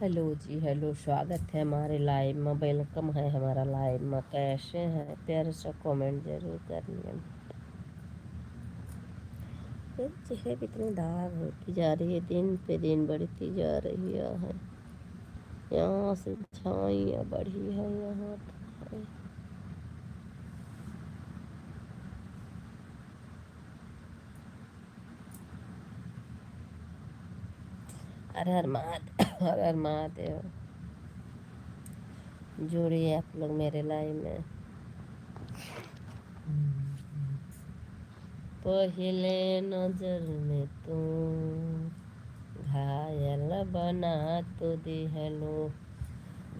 Hello जी, hello. स्वागत है हमारे लाइव में, वेलकम है हमारा लाइव में। कैसे हैं? प्यारे से कमेंट जरूर करिए। ये चेहरे इतनी दाग होती जा रही है, दिन पे दिन बढ़ती जा रही है। यहाँ से झाइयाँ बढ़ी है, यहाँ तक है। हर हर महादेव, हर हर महादेव। जुड़िए आप लोग मेरे लाइव में। पहले नजर में तुम घायल बना तो दिहलो,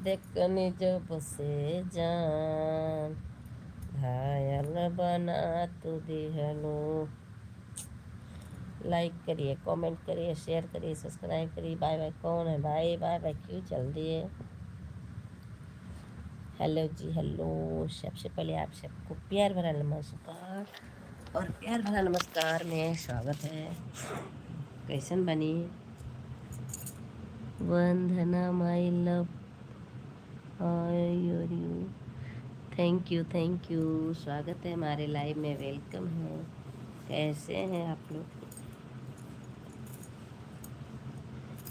देखनी जब से जान घायल बना तो दिहलो। लाइक करिए, कमेंट करिए, शेयर करिए, सब्सक्राइब करिए। Bye bye. कौन है भाई? बाय बाय क्यों चल दिए? हेलो जी, हेलो। सबसे पहले आप सबको प्यार भरा नमस्कार, और प्यार भरा नमस्कार में स्वागत है। कैसन बनी? वंदना माई लव, हाय और यू। Thank you. स्वागत है हमारे लाइव में, वेलकम है। कैसे हैं आप लोग?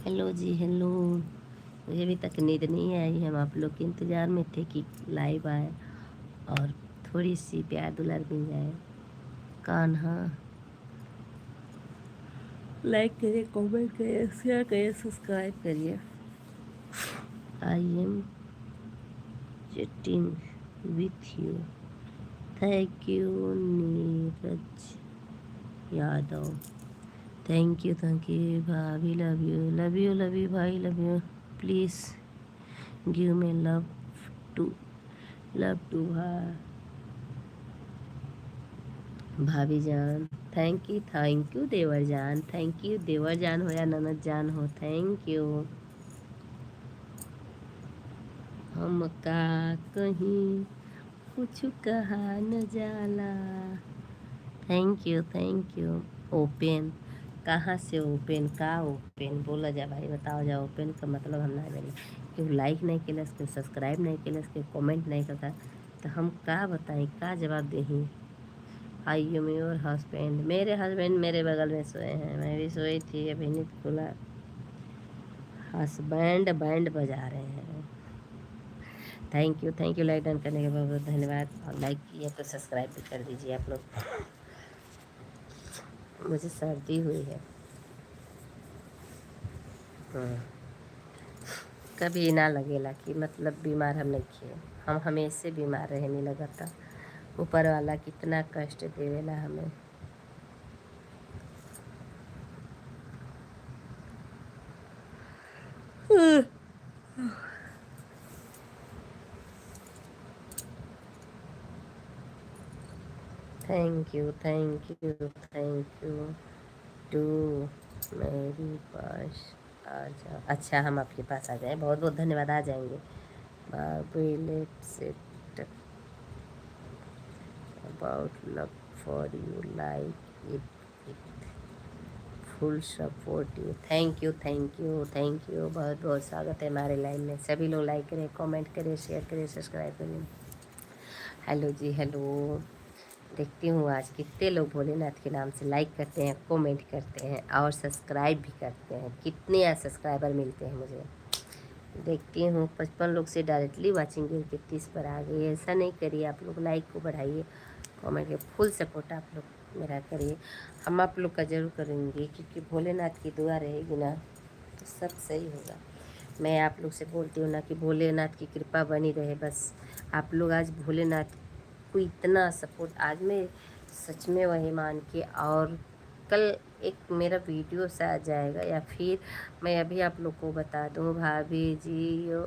हेलो जी, हेलो। मुझे अभी तक नींद नहीं आई, हम आप लोग के इंतज़ार में थे कि लाइव आए और थोड़ी सी प्यार दुलार मिल जाए। कान्हा, लाइक करिए, कमेंट करिए, शेयर करिए, सब्सक्राइब करिए। I am chatting with you. Thank you Neeraj Yadav. Thank you भाभी। Love you, love you, love you भाई, love you. Please give me love too, love to भाभी जान। थैंक यू देवर जान। थैंक यू देवर जान हो या ननद जान हो, थैंक यू। हम का कहीं कुछ कहा न जाला। Thank you. ओपन कहाँ से? ओपन का ओपन बोला जा भाई, बताओ जा। ओपन का मतलब हम ना जाने। क्यों लाइक नहीं केलस, क्यों सब्सक्राइब नहीं केलस, क्यों कमेंट नहीं करता, तो हम का बताएं, का जवाब दें? आई यू योर हस्बैंड। मेरे हस्बैंड मेरे बगल में सोए हैं, मैं भी सोई थी, अभी नींद खुला। हस्बैंड बैंड बजा रहे हैं। Thank you. लाइक डन करने के बहुत बहुत धन्यवाद। और लाइक किया तो सब्सक्राइब भी कर दीजिए आप लोग। मुझे सर्दी हुई है। कभी ना लगेला कि मतलब बीमार हम नहीं किए। हम हमेशा बीमार रहे, नहीं लगता। ऊपर वाला कितना कष्ट देवेला हमें। थैंक यू टू मेरे पास आ जाओ। अच्छा, हम आपके पास आ जाएं। बहुत बहुत धन्यवाद। आ जाएंगे। बाबू let's it about love for you, like it full support you. Thank you. बहुत बहुत स्वागत है हमारे लाइन में। सभी लोग लाइक करें, कमेंट करें, शेयर करें, सब्सक्राइब करें। हेलो जी, हेलो। देखती हूँ आज कितने लोग भोलेनाथ के नाम से लाइक करते हैं, कमेंट करते हैं और सब्सक्राइब भी करते हैं। कितने सब्सक्राइबर मिलते हैं मुझे। देखती हूँ 55 लोग से डायरेक्टली वाचिंग गिर के 30 पर आ गई। ऐसा नहीं करिए आप लोग, लाइक को बढ़ाइए, कमेंट के फुल सपोर्ट आप लोग मेरा करिए। हम आप लोग का जरूर करेंगे, क्योंकि भोलेनाथ की दुआ रहेगी ना तो सब सही होगा। मैं आप लोग से बोलती हूँ ना कि भोलेनाथ की कृपा बनी रहे बस। आप लोग आज भोलेनाथ को इतना सपोर्ट, आज मैं सच में वही मान के, और कल एक मेरा वीडियो सा आ जाएगा, या फिर मैं अभी आप लोग को बता दूँ। भाभी जी you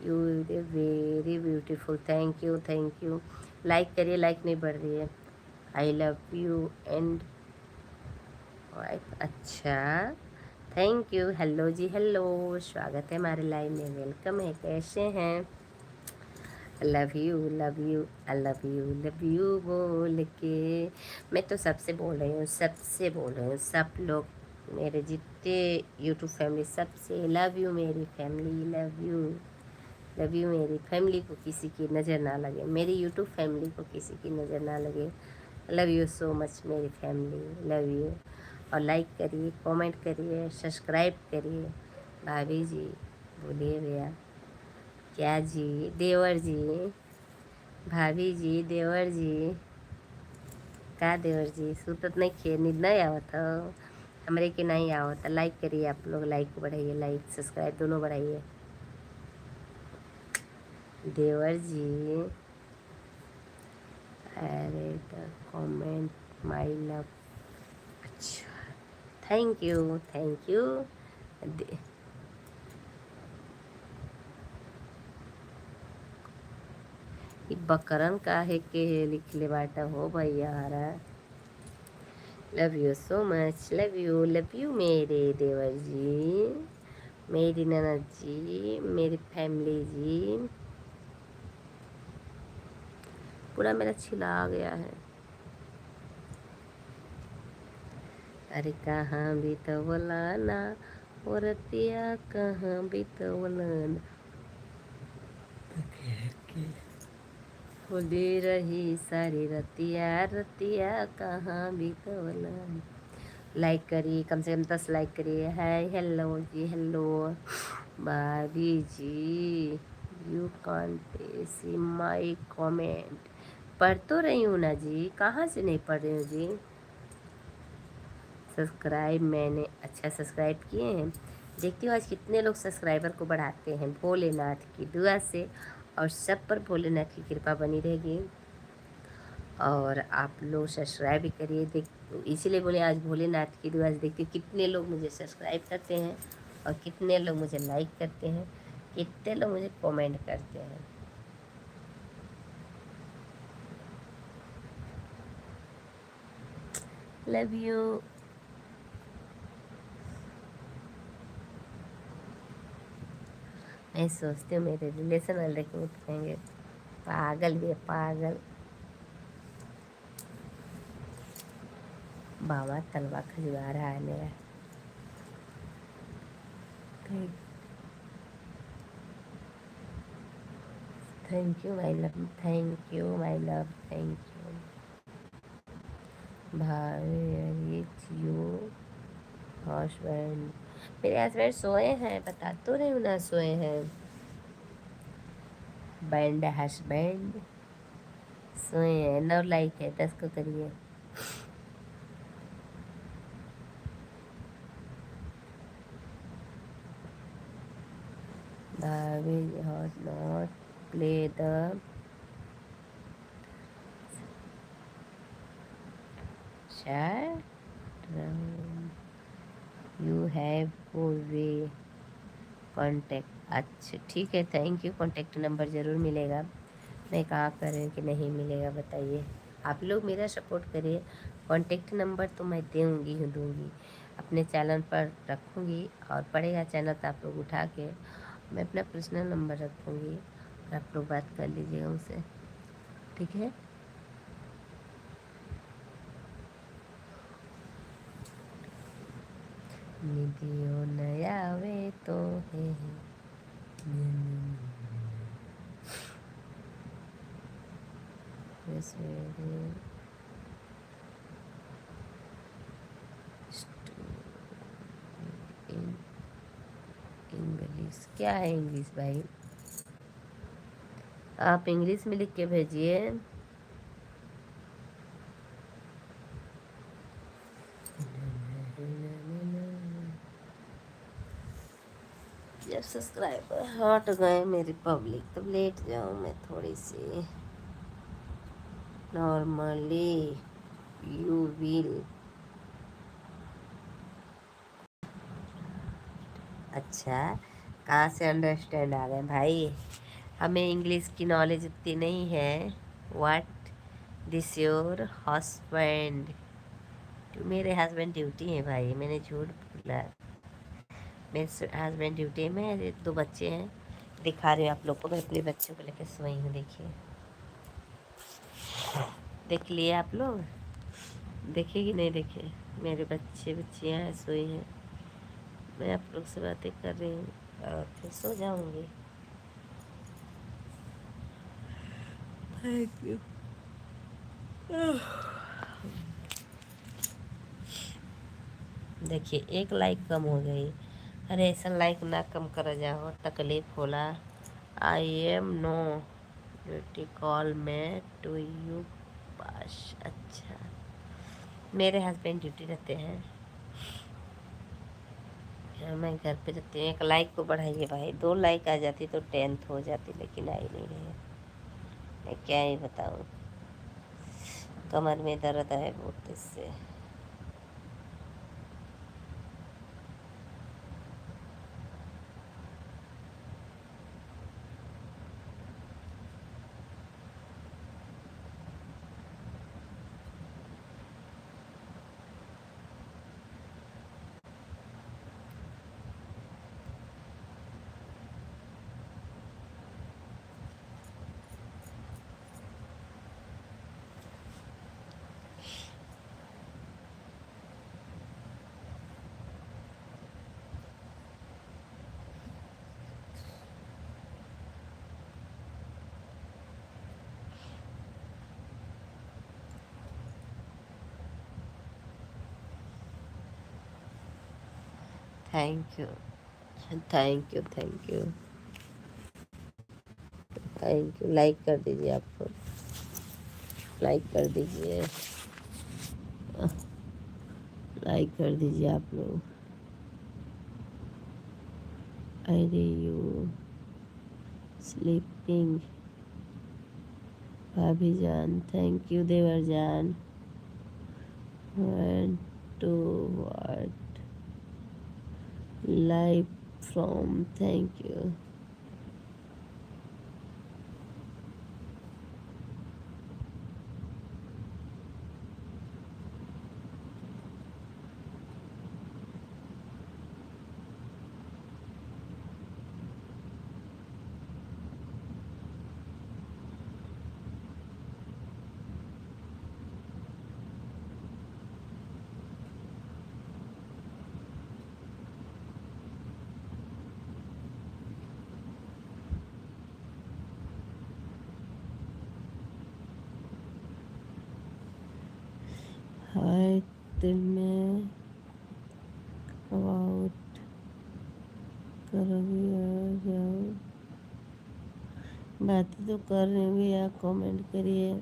you very beautiful. Thank you. Like करिए, लाइक नहीं बढ़ रही है। I love you and wife. अच्छा, थैंक यू। हेलो जी, हेलो। स्वागत है हमारे लाइव में, वेलकम है। कैसे हैं? Love you, love you, I love you बोल के। मैं तो सबसे बोल रही हूँ, सबसे बोल रही हूँ। सब लोग मेरे जितने यूट्यूब फैमिली सबसे लव यू मेरी family, love you. Love you मेरी फैमिली को किसी की नज़र ना लगे, मेरी यूट्यूब फैमिली को किसी की नज़र ना लगे। लव यू सो मच मेरी फैमिली, लव यू। और लाइक करिए, कमेंट करिए, सब्सक्राइब करिए। भाभी जी बोलिए भैया। क्या जी? देवर जी, भाभी जी, देवर जी। का देवर जी सुतत नहीं खे, नींद नहीं आवत हो हमरे के? नहीं आवत। लाइक करिए आप लोग, लाइक को बढ़ाइए, लाइक सब्सक्राइब दोनों बढ़ाइए। देवर जी अरे द कमेंट माई लव। अच्छा, थैंक यू, थैंक यू। ई बकरन काहे के लिखले बाटा हो भैया हरा। Love you so much, love you मेरे देवर जी, मेरी ननद जी, मेरी फैमिली जी। पूरा मेरा छिला गया है। अरे कहाँ बितवला ना औरतिया, कहाँ बितवला ना। होली रही सारी रतिया, रतिया कहाँ बितवला। लाइक करिए, कम से कम 10 लाइक करिए। हाय हेलो जी, हेलो भाभी जी। You can't see my comment. पढ़ तो रही हूँ ना जी, कहाँ से नहीं पढ़ रही हूँ जी। सब्सक्राइब मैंने, अच्छा सब्सक्राइब किए हैं। देखती हूँ आज कितने लोग सब्सक्राइबर को बढ़ाते हैं, भोलेनाथ की दुआ से। और सब पर भोलेनाथ की कृपा बनी रहेगी। और आप लोग सब्सक्राइब भी करिए। देख, इसीलिए बोले आज भोलेनाथ की दुआ से देखती हूँ कितने लोग मुझे सब्सक्राइब करते हैं और कितने लोग मुझे लाइक करते हैं, कितने लोग मुझे कमेंट करते हैं। Love you. मैं सोचती हूँ मेरे रिलेशन वाले देखेंगे तो कहेंगे पागल भी है, पागल। बाबा तलवा खजवा रहा है मेरा। Thank you my love, thank you my love, thank you. भाई यू हस्बैंड, मेरे हस्बैंड सोए हैं, बता तो रही हूँ ना सोए हैं। बैंड हस्बैंड सोए हैं। 9 लाइक है, 10 को करिए। भाभी has not play the chat, you have go way contact. अच्छा ठीक है, थैंक यू। कॉन्टेक्ट नंबर ज़रूर मिलेगा। मैं कहाँ कर रही हूँ कि नहीं मिलेगा बताइए। आप लोग मेरा सपोर्ट करिए। कॉन्टेक्ट नंबर तो मैं दूँगी ही दूँगी, अपने चैनल पर रखूँगी। और पड़ेगा चैनल तो आप लोग उठा के मैं अपना पर्सनल नंबर रखूँगी और आप लोग बात कर लीजिएगा उनसे, ठीक है। निधियो नया वे तो है इंग्लिश। क्या है इंग्लिश भाई? आप इंग्लिश में लिख के भेजिए। जब सब्सक्राइबर हट गए मेरी पब्लिक तब लेट जाऊँ मैं थोड़ी सी। Normally you will. अच्छा, कहाँ से अंडरस्टैंड आ गए भाई? हमें इंग्लिश की नॉलेज उतनी नहीं है। What this your husband? मेरे हस्बैंड ड्यूटी है भाई, मैंने झूठ बोला। मेरे हस्बैंड ड्यूटी में, 2 बच्चे हैं। दिखा रहे हो आप लोग को, मैं अपने बच्चों को लेकर सोई हूँ। देखिए, देख लिए आप लोग। देखेगी नहीं देखे, मेरे बच्चे बच्चियाँ हैं सोई हैं, मैं आप लोग से बातें कर रही हूँ और फिर सो जाऊँगी। Thank you. देखिए एक लाइक कम हो गई। अरे ऐसा लाइक ना कम कर जाओ, तकलीफ होला। I am no duty call में टू यू पास। अच्छा, मेरे हस्बैंड ड्यूटी रहते हैं, मैं घर पे रहती हूँ। एक लाइक को बढ़ाइए भाई, 2 लाइक आ जाती तो 10th हो जाती, लेकिन आई नहीं रही। मैं क्या ही बताऊँ, कमर में दर्द है बहुत इससे। Thank you, thank you, thank you, thank you. Like कर दीजिए, आप लोग लाइक कर दीजिए, लाइक कर दीजिए आप लोग। अरे यू स्लीपिंग भाभी जान, थैंक यू देवर जान। One two what live from, thank you. Hi दिल में अबाउट करोगी आ जाओ, बातें तो कर रहे होंगे, या कमेंट करिए।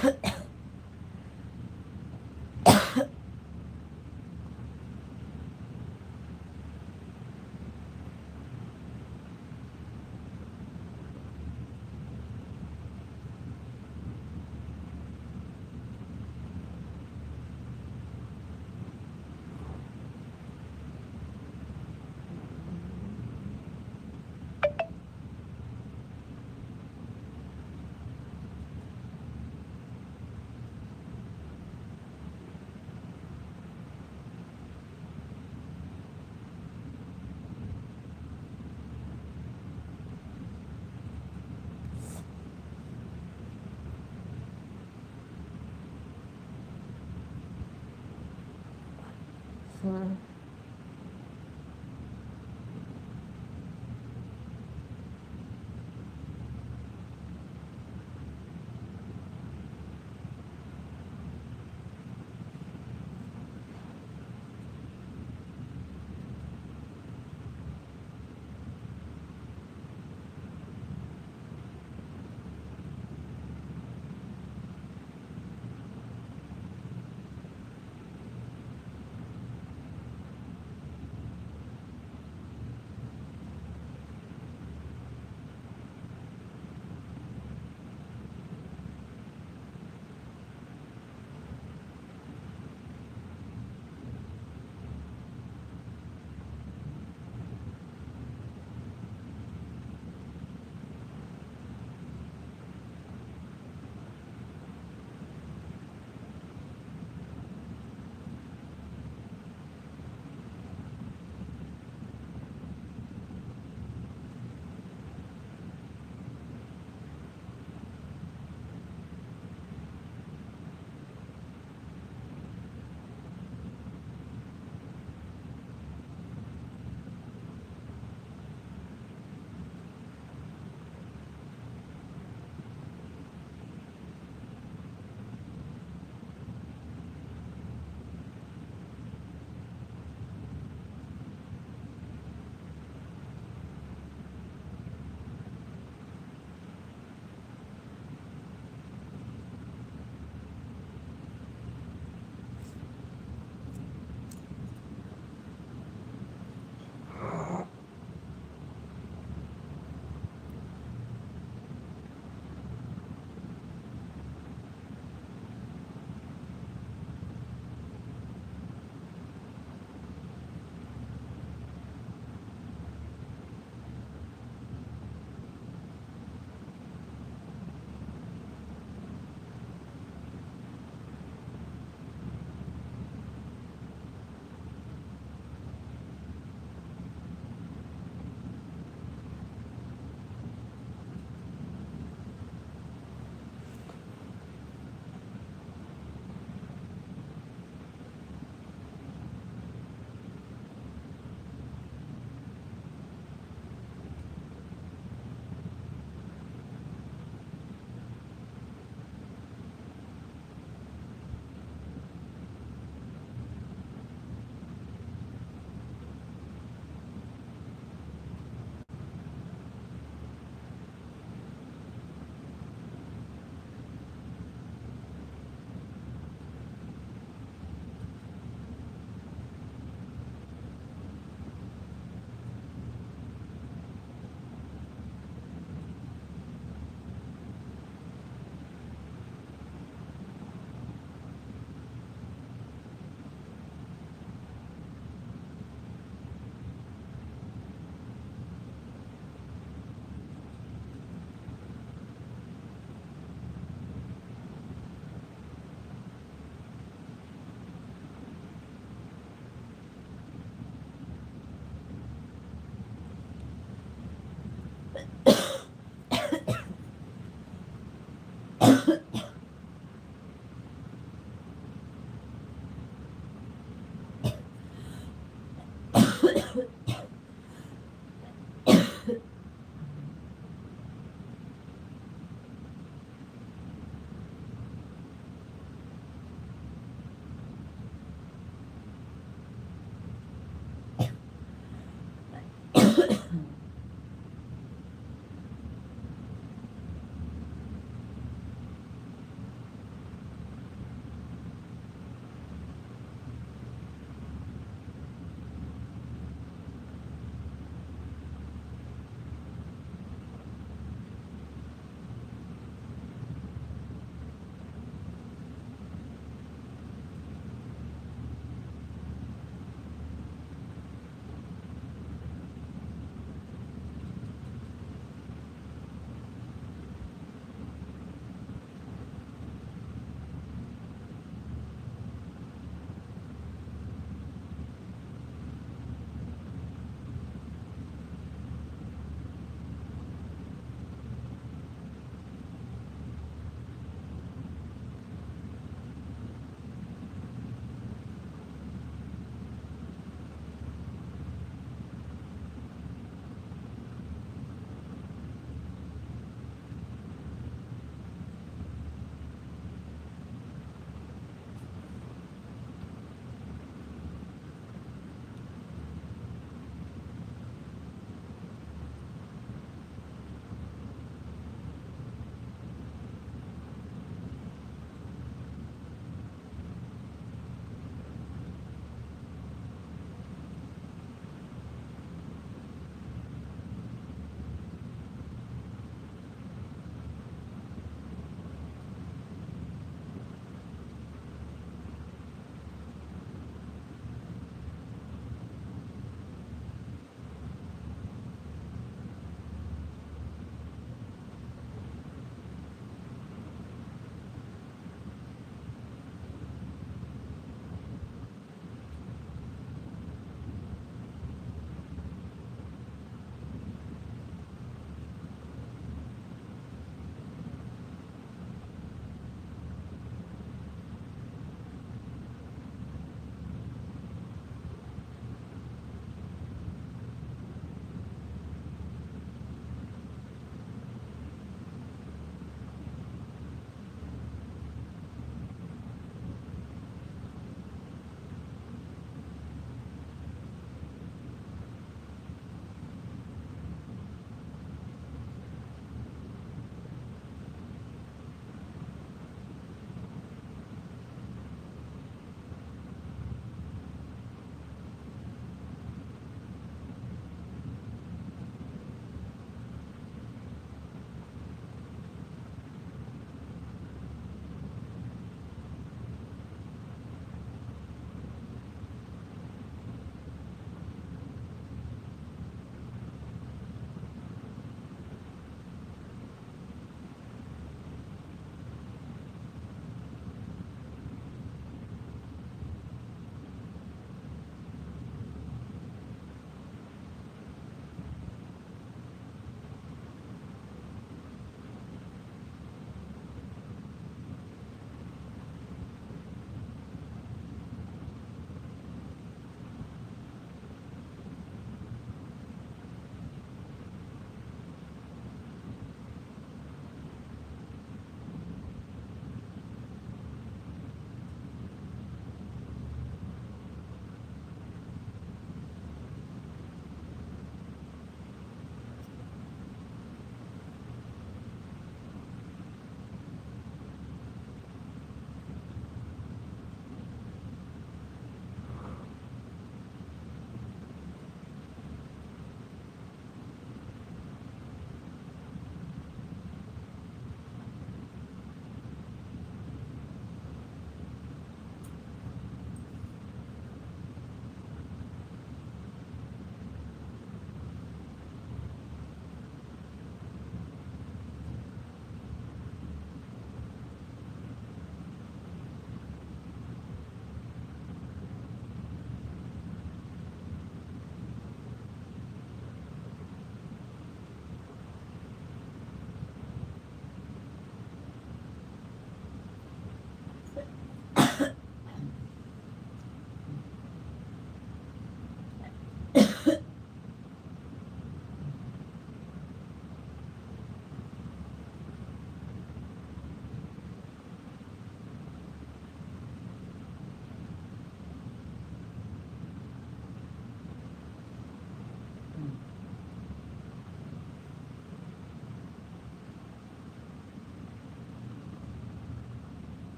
Hmm.